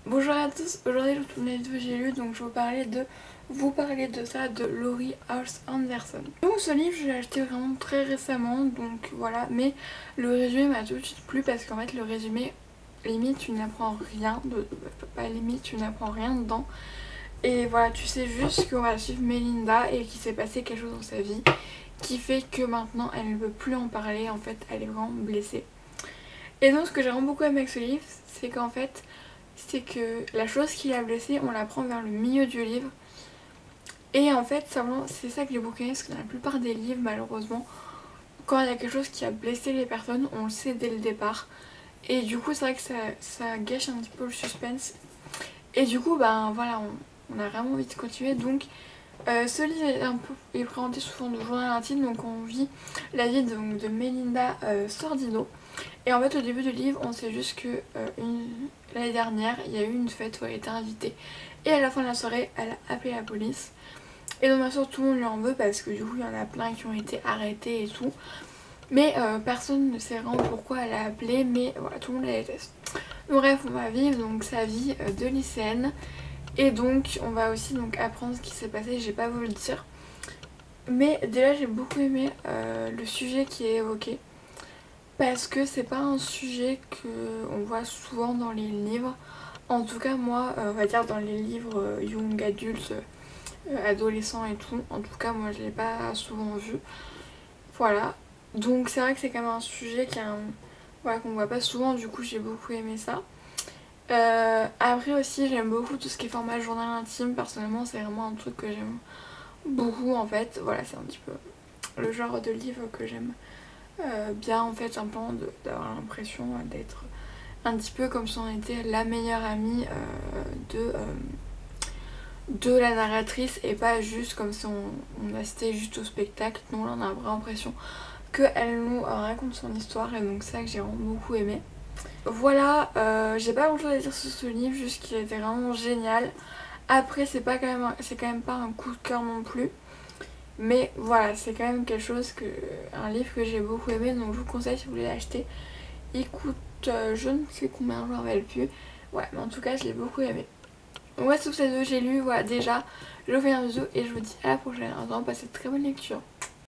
Bonjour à tous, aujourd'hui je vous tourne la vidéo que j'ai lu, donc je vais vous parler de ça, de Laurie Halse Anderson. Donc ce livre je l'ai acheté vraiment très récemment, donc voilà, mais le résumé m'a tout de suite plu parce qu'en fait le résumé, limite tu n'apprends rien, pas limite tu n'apprends rien dedans. Et voilà, tu sais juste qu'on va suivre Melinda et qu'il s'est passé quelque chose dans sa vie qui fait que maintenant elle ne veut plus en parler, en fait elle est vraiment blessée. Et donc ce que j'ai vraiment beaucoup aimé avec ce livre, c'est qu'en fait, c'est que la chose qui l'a blessée, on la prend vers le milieu du livre. Et en fait, c'est ça que j'ai beaucoup aimé, parce que dans la plupart des livres, malheureusement, quand il y a quelque chose qui a blessé les personnes, on le sait dès le départ. Et du coup, c'est vrai que ça gâche un petit peu le suspense. Et du coup, ben voilà, on a vraiment envie de continuer. Donc, ce livre est présenté sous forme de journal intime, donc on vit la vie de Melinda Sordino. Et en fait au début du livre on sait juste que l'année dernière il y a eu une fête où elle était invitée. Et à la fin de la soirée elle a appelé la police. Et donc bien sûr tout le monde lui en veut parce que du coup il y en a plein qui ont été arrêtés et tout. Mais personne ne sait vraiment pourquoi elle a appelé, mais voilà, tout le monde la déteste. Donc bref, on va vivre donc sa vie de lycéenne. Et donc on va aussi donc apprendre ce qui s'est passé, j'ai pas voulu le dire. Mais déjà j'ai beaucoup aimé le sujet qui est évoqué. Parce que c'est pas un sujet qu'on voit souvent dans les livres. En tout cas moi, on va dire dans les livres young adultes, adolescents et tout. En tout cas moi je l'ai pas souvent vu. Voilà. Donc c'est vrai que c'est quand même un sujet voilà, qu'on voit pas souvent. Du coup j'ai beaucoup aimé ça. Après aussi j'aime beaucoup tout ce qui est format journal intime. Personnellement c'est vraiment un truc que j'aime beaucoup en fait. Voilà, c'est un petit peu le genre de livre que j'aime bien en fait, un peu d'avoir l'impression d'être un petit peu comme si on était la meilleure amie de la narratrice et pas juste comme si on assistait juste au spectacle. Non, là on a vraiment l'impression qu'elle nous raconte son histoire et donc c'est ça que j'ai vraiment beaucoup aimé. Voilà, j'ai pas grand chose à dire sur ce livre, juste qu'il était vraiment génial. Après c'est quand même pas un coup de cœur non plus. Mais voilà, c'est quand même quelque chose un livre que j'ai beaucoup aimé, donc je vous conseille si vous voulez l'acheter. Il coûte je ne sais combien, je m'en rappelle plus. Ouais, mais en tout cas je l'ai beaucoup aimé. Donc ouais, sur ces deux j'ai lu, voilà déjà, je vous fais un bisou et je vous dis à la prochaine. En attendant, passez de très bonne lecture.